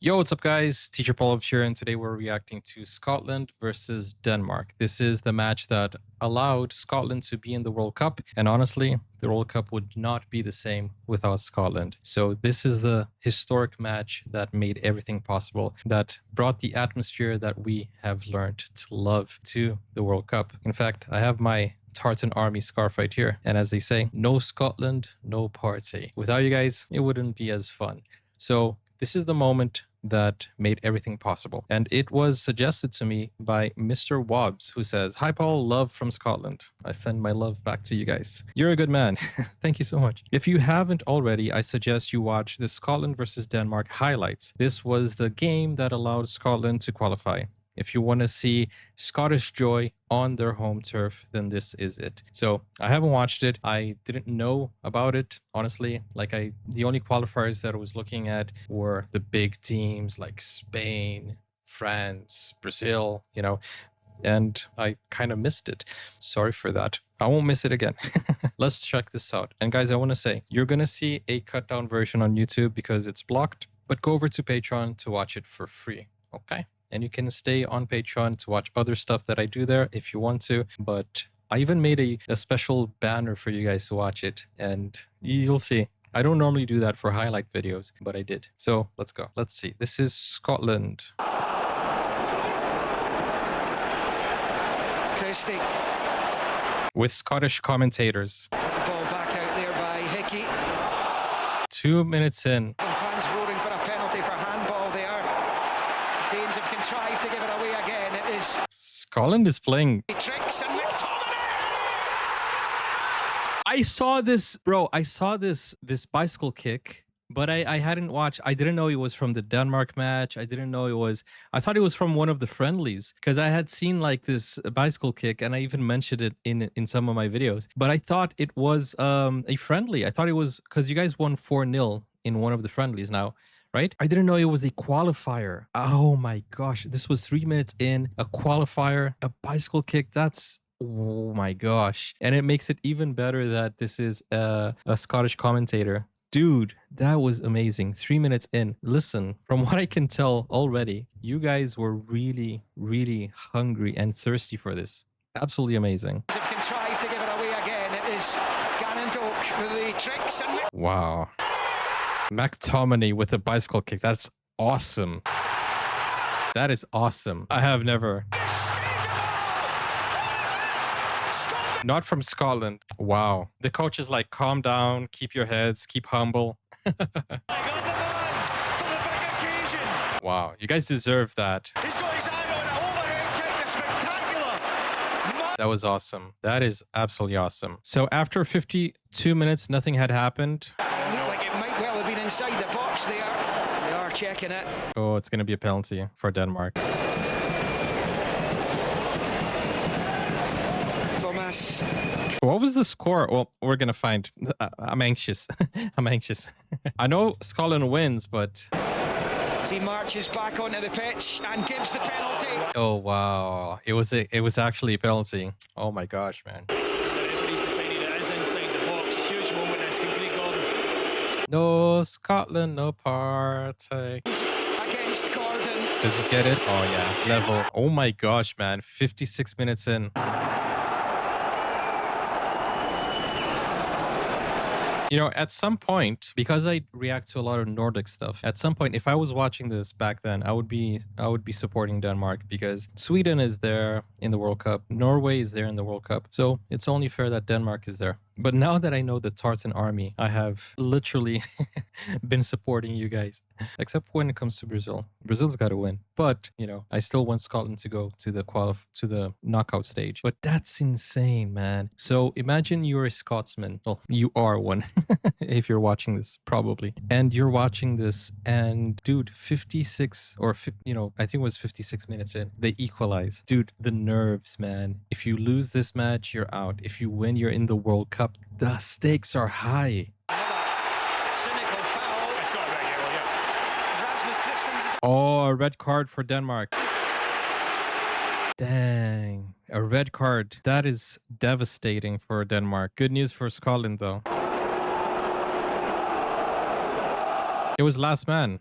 Yo, what's up, guys? Teacher Paul here, and today we're reacting to Scotland versus Denmark. This is the match that allowed Scotland to be in the World Cup, and honestly, the World Cup would not be the same without Scotland. So this is the historic match that made everything possible, that brought the atmosphere that we have learned to love to the World Cup. In fact, I have my Tartan Army scarf right here, and as they say, no Scotland, no party. Without you guys, it wouldn't be as fun. So this is the moment that made everything possible. And it was suggested to me by Mr. Wobbs, who says, "Hi, Paul, love from Scotland." I send my love back to you guys. You're a good man. Thank you so much. If you haven't already, I suggest you watch the Scotland versus Denmark highlights. This was the game that allowed Scotland to qualify. If you want to see Scottish joy on their home turf, then this is it. So I haven't watched it. I didn't know about it, honestly. The only qualifiers that I was looking at were the big teams like Spain, France, Brazil, and I kind of missed it. Sorry for that. I won't miss it again. Let's check this out. And guys, I want to say, you're going to see a cut down version on YouTube because it's blocked, but go over to Patreon to watch it for free. Okay? And you can stay on Patreon to watch other stuff that I do there if you want to. But I even made a special banner for you guys to watch it. And you'll see. I don't normally do that for highlight videos, but I did. So let's go. Let's see. This is Scotland. Christie. With Scottish commentators. Ball back out there by Hickey. 2 minutes in. And fans roaring for a penalty for handball there. Danes have contrived to give it away again. It is Scotland is playing. tricks and McTominay. I saw this, bro. I saw this bicycle kick, but I hadn't watched. I didn't know it was from the Denmark match. I didn't know it was. I thought it was from one of the friendlies because I had seen like this bicycle kick, and I even mentioned it in some of my videos. But I thought it was a friendly. I thought it was because you guys won 4-0 in one of the friendlies now. Right? I didn't know it was a qualifier. Oh my gosh. This was 3 minutes in, a qualifier, a bicycle kick. Oh my gosh. And it makes it even better that this is a Scottish commentator. Dude, that was amazing. 3 minutes in. Listen, from what I can tell already, you guys were really, really hungry and thirsty for this. Absolutely amazing. Have contrived to give it away again. It is Gannon Doak with the tricks and Wow. McTominay with a bicycle kick. That's awesome. That is awesome. I have never. Not from Scotland. Wow. The coach is like, calm down, keep your heads, keep humble. Wow. You guys deserve that. He's got his eye on it. Overhead kick is spectacular. That was awesome. That is absolutely awesome. So after 52 minutes, nothing had happened. Looked like it might well have been inside the box there. They are checking it. Oh, it's going to be a penalty for Denmark. Thomas. What was the score? Well, we're going to find. I'm anxious. I'm anxious. I know Scotland wins, but... As he marches back onto the pitch and gives the penalty. Oh, wow. It was actually a penalty. Oh, my gosh, man. The referee's decided it is inside the box. Huge moment this from Craig Gordon. No Scotland, no party. Against Gordon. Does he get it? Oh, yeah. Level. Oh, my gosh, man. 56 minutes in. At some point, because I react to a lot of Nordic stuff, at some point, if I was watching this back then, I would be supporting Denmark because Sweden is there in the World Cup. Norway is there in the World Cup. So it's only fair that Denmark is there. But now that I know the Tartan Army, I have literally been supporting you guys. Except when it comes to Brazil. Brazil's got to win. But, I still want Scotland to go to the knockout stage. But that's insane, man. So imagine you're a Scotsman. Well, you are one if you're watching this, probably. And you're watching this and, dude, 56 or, I think it was 56 minutes in, they equalize. Dude, the nerves, man. If you lose this match, you're out. If you win, you're in the World Cup. The stakes are high. Cynical foul. It's got a red yellow, yeah. Rasmus Christensen. Oh, a red card for Denmark. Dang. A red card. That is devastating for Denmark. Good news for Scotland, though. It was last man.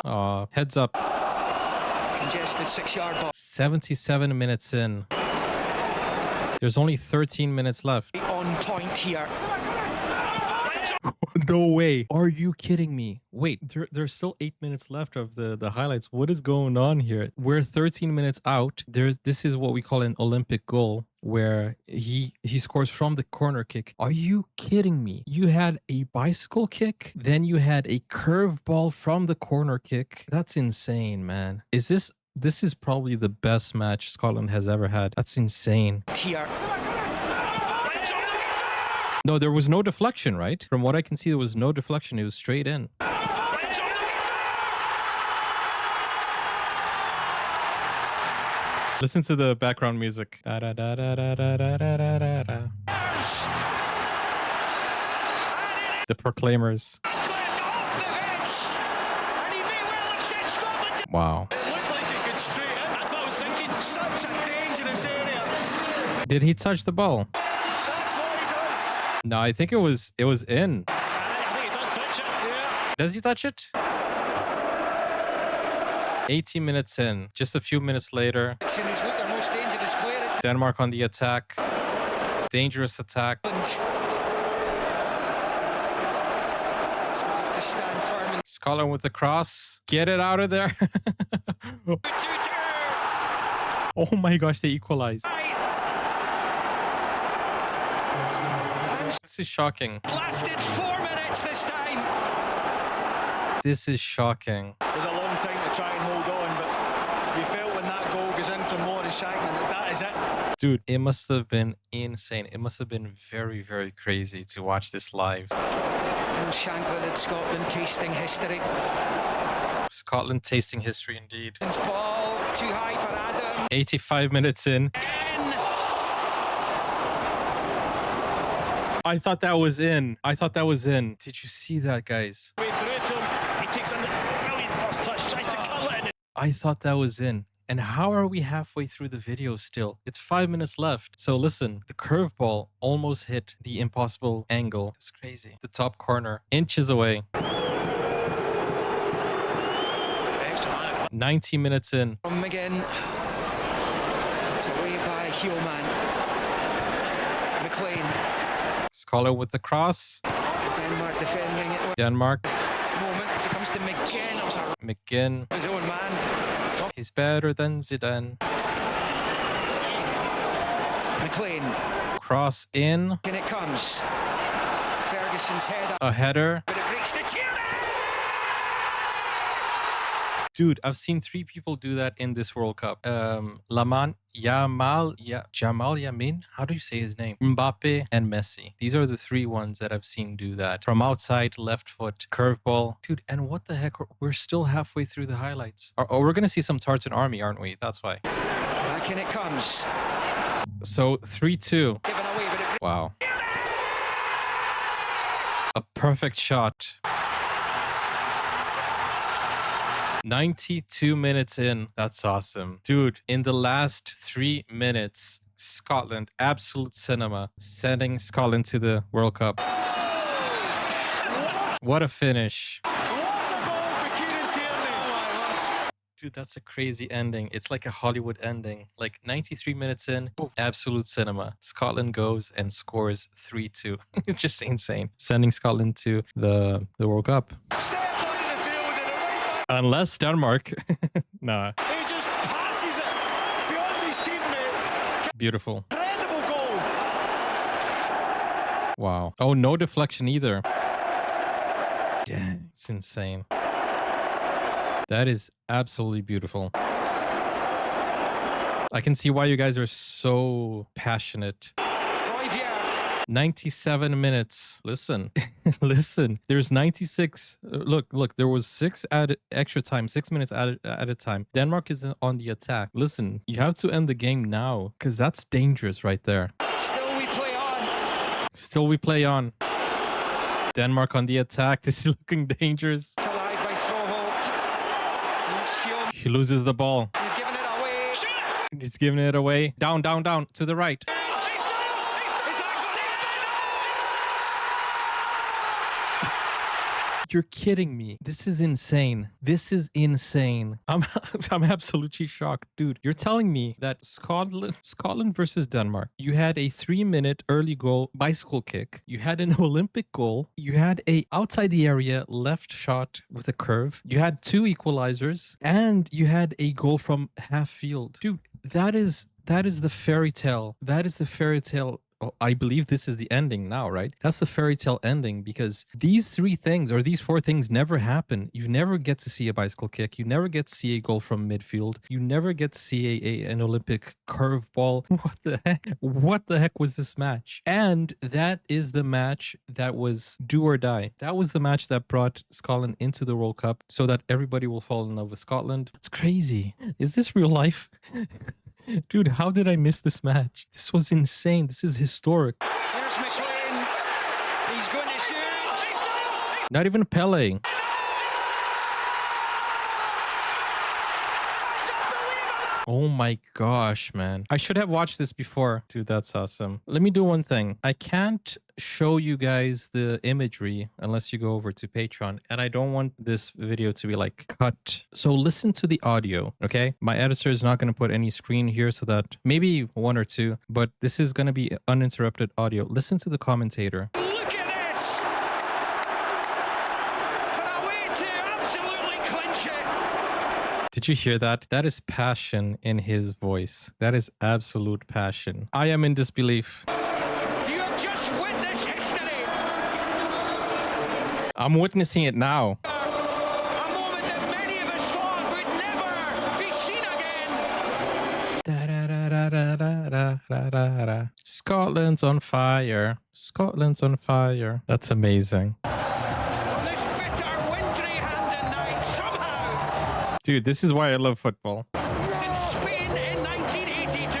Heads up. Congested 6-yard box. 77 minutes in. There's only 13 minutes left. On point here. No way. Are you kidding me? Wait, there's still 8 minutes left of the highlights. What is going on here? We're 13 minutes out. This is what we call an Olympic goal, where he scores from the corner kick. Are you kidding me? You had a bicycle kick, then you had a curve ball from the corner kick. That's insane, man. This is probably the best match Scotland has ever had. That's insane. Here. No, there was no deflection, right? From what I can see, there was no deflection. It was straight in. Listen to the background music. Da, da, da, da, da, da, da, da, da, da. The Proclaimers. Wow. It looked like he could straight in. That's what I was thinking. Such a dangerous area. Did he touch the ball? That's what he does. No, I think it was in. I think he does touch it. Yeah. Does he touch it? 18 minutes in. Just a few minutes later. Denmark on the attack. Dangerous attack. Scotland with the cross. Get it out of there. Oh my gosh, they equalized. This is shocking. Lasted 4 minutes this time. This is shocking. It was a long time to try and hold on, but you felt when that goal goes in from Morris Shagman that is it. Dude, it must have been insane. It must have been very, very crazy to watch this live. Shanklin and Scotland tasting history. Scotland tasting history indeed. Ball too high for Adam. 85 minutes in. Again. I thought that was in. Did you see that, guys? Way through to him. He takes a brilliant first touch, tries to curl it in. I thought that was in. And how are we halfway through the video still? It's 5 minutes left. So listen, the curveball almost hit the impossible angle. That's crazy. The top corner, inches away. 90 minutes in. From again. It's away by Heelman. McLean. Scotland with the cross. Denmark defending it. Denmark. Moment as it comes to McGinn. It was McGinn. his own man. He's better than Zidane. McLean. Cross in. And it comes. Ferguson's head up. A header. But it breaks the Tierney! Dude, I've seen 3 people do that in this World Cup. Jamal Yamin. How do you say his name? Mbappe and Messi. These are the 3 ones that I've seen do that. From outside, left foot, curveball. Dude, and what the heck? We're still halfway through the highlights. Oh, we're going to see some Tartan Army, aren't we? That's why. Back in it comes. So 3-2. Given away, but it... Wow. A perfect shot. 92 minutes in. That's awesome. Dude, in the last 3 minutes, Scotland, absolute cinema, sending Scotland to the World Cup. What a finish. Dude, that's a crazy ending. It's like a Hollywood ending. Like 93 minutes in, absolute cinema. Scotland goes and scores 3-2. It's just insane. Sending Scotland to the World Cup. Unless Denmark. Nah. He just passes it beyond his teammate. Beautiful. Incredible goal. Wow. Oh, no deflection either. Yeah, it's insane. That is absolutely beautiful. I can see why you guys are so passionate. 97 minutes. Listen, listen. There's 96. Look. There was 6 extra time. 6 minutes at a time. Denmark is on the attack. Listen, you have to end the game now because that's dangerous right there. Still we play on. Still we play on. Denmark on the attack. This is looking dangerous. Collide by Froholt. He loses the ball. You've given it away. He's giving it away. Down, down, down to the right. you're kidding me. This is insane. This is insane. I'm I'm absolutely shocked, dude. You're telling me that Scotland versus Denmark, you had a 3-minute early goal bicycle kick. You had an Olympic goal. You had a outside the area left shot with a curve. You had 2 equalizers, and you had a goal from half field. Dude, that is the fairy tale. That is the fairy tale. Oh, I believe this is the ending now, right? That's the fairy tale ending, because these 3 things or these 4 things never happen. You never get to see a bicycle kick. You never get to see a goal from midfield. You never get to see an Olympic curveball. What the heck? What the heck was this match? And that is the match that was do or die. That was the match that brought Scotland into the World Cup so that everybody will fall in love with Scotland. It's crazy. Is this real life? Dude, how did I miss this match? This was insane. This is historic. Here's McLean. He's going to shoot. Not even Pele. Oh my gosh, man. I should have watched this before. Dude, that's awesome. Let me do one thing. I can't show you guys the imagery unless you go over to Patreon, and I don't want this video to be like cut. So listen to the audio, okay? My editor is not going to put any screen here, so that maybe 1 or 2, but this is going to be uninterrupted audio. Listen to the commentator. Look at this. For a way to absolutely clinch it. Did you hear that? That is passion in his voice. That is absolute passion. I am in disbelief. You have just witnessed history. I'm witnessing it now. A moment that many of us thought would never be seen again. Scotland's on fire. Scotland's on fire. That's amazing. On this bitter, wintry Hampden night, somehow, Dude, this is why I love football. since Spain in 1982,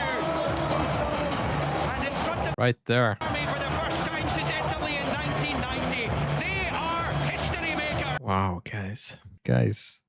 and in front of Right there. me for the first time since Italy in 1990, they are history makers. Wow, guys. Guys,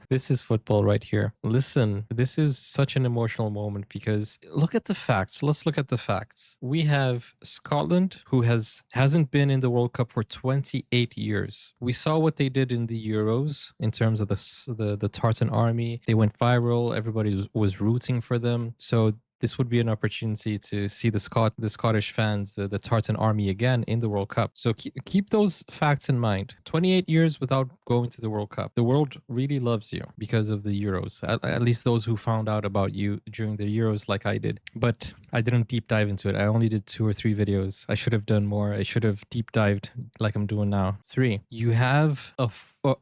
this is football right here. Listen, this is such an emotional moment because look at the facts. Let's look at the facts. We have Scotland, who hasn't been in the World Cup for 28 years. We saw what they did in the Euros in terms of the Tartan Army. They went viral. Everybody was rooting for them. So this would be an opportunity to see the Scottish fans, the Tartan Army again in the World Cup. So keep those facts in mind. 28 years without going to the World Cup. The world really loves you because of the Euros. At least those who found out about you during the Euros like I did. But I didn't deep dive into it. I only did 2 or 3 videos. I should have done more. I should have deep dived like I'm doing now. 3. You have a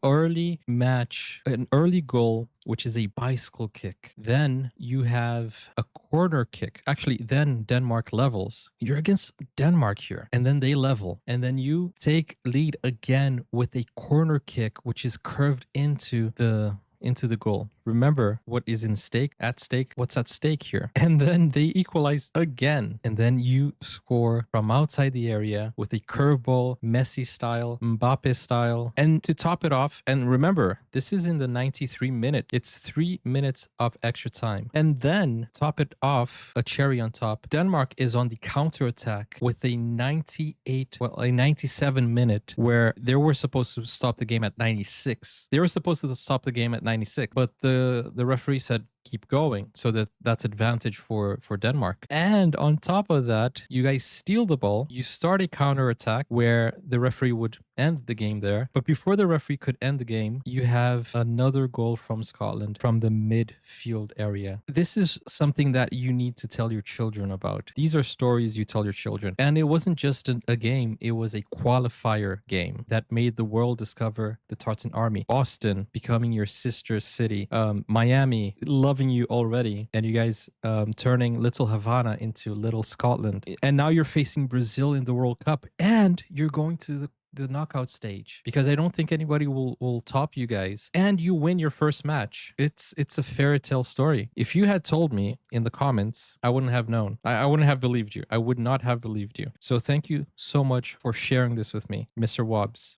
early match, an early goal, which is a bicycle kick. Then you have a corner kick. Actually, then Denmark levels. You're against Denmark here. And then they level. And then you take lead again with a corner kick, which is curved into the goal. Remember what is at stake, what's at stake here. And then they equalize again. And then you score from outside the area with a curveball, Messi style, Mbappe style. And to top it off, and remember, this is in the 93 minute. It's 3 minutes of extra time. And then top it off, a cherry on top. Denmark is on the counter attack with a 97 minute where they were supposed to stop the game at 96. They were supposed to stop the game at 96, but the referee said keep going, so that's advantage for Denmark. And on top of that, you guys steal the ball, you start a counter attack where the referee would end the game there, but before the referee could end the game, you have another goal from Scotland from the midfield area. This is something that you need to tell your children about. These are stories you tell your children. And it wasn't just a game, it was a qualifier game that made the world discover the Tartan Army. Boston becoming your sister city, Miami loving you already, and you guys turning Little Havana into Little Scotland. And now you're facing Brazil in the World Cup, and you're going to the knockout stage, because I don't think anybody will top you guys, and you win your first match. It's a fairy tale story. If you had told me in the comments, I wouldn't have known. I wouldn't have believed you. I would not have believed you. So thank you so much for sharing this with me, Mr. Wobbs.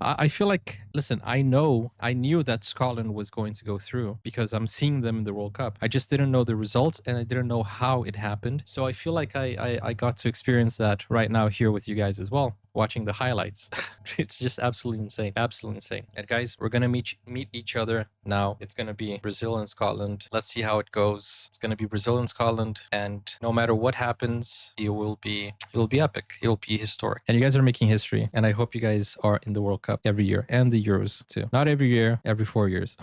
I feel like, listen, I knew that Scotland was going to go through because I'm seeing them in the World Cup. I just didn't know the results, and I didn't know how it happened. So I feel like I got to experience that right now here with you guys as well, watching the highlights. It's just absolutely insane. Absolutely insane. And guys, we're gonna meet each other now. It's gonna be Brazil and Scotland. Let's see how it goes. It's gonna be Brazil and Scotland, and no matter what happens, it will be epic. It will be historic. And you guys are making history. And I hope you guys are in the World Cup every year and the Euros too. Not every year, every 4 years.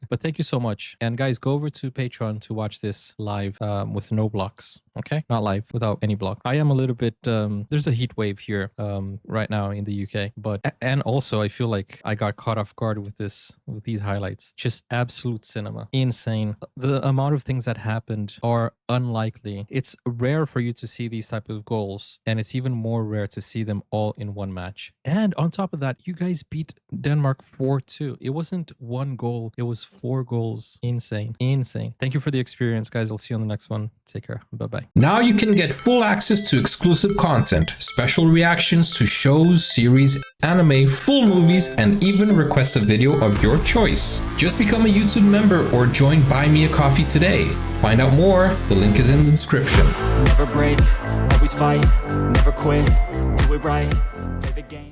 But thank you so much. And guys, go over to Patreon to watch this live with no blocks. Okay, not live, without any block. I am a little bit there's a heat wave here right now in the UK, but and also I feel like I got caught off guard with these highlights. Just absolute cinema, insane. The amount of things that happened are unlikely. It's rare for you to see these type of goals, and it's even more rare to see them all in one match. And on top of that, you guys beat Denmark 4-2. It wasn't one goal, it was 4 goals. Insane. Thank you for the experience, guys. I'll see you on the next one. Take care. Bye-bye. Now you can get full access to exclusive content, special reactions to shows, series, anime, full movies, and even request a video of your choice. Just become a YouTube member or join Buy Me a Coffee today. Find out more, the link is in the description. Never break, always fight, never quit, do it right, play the game.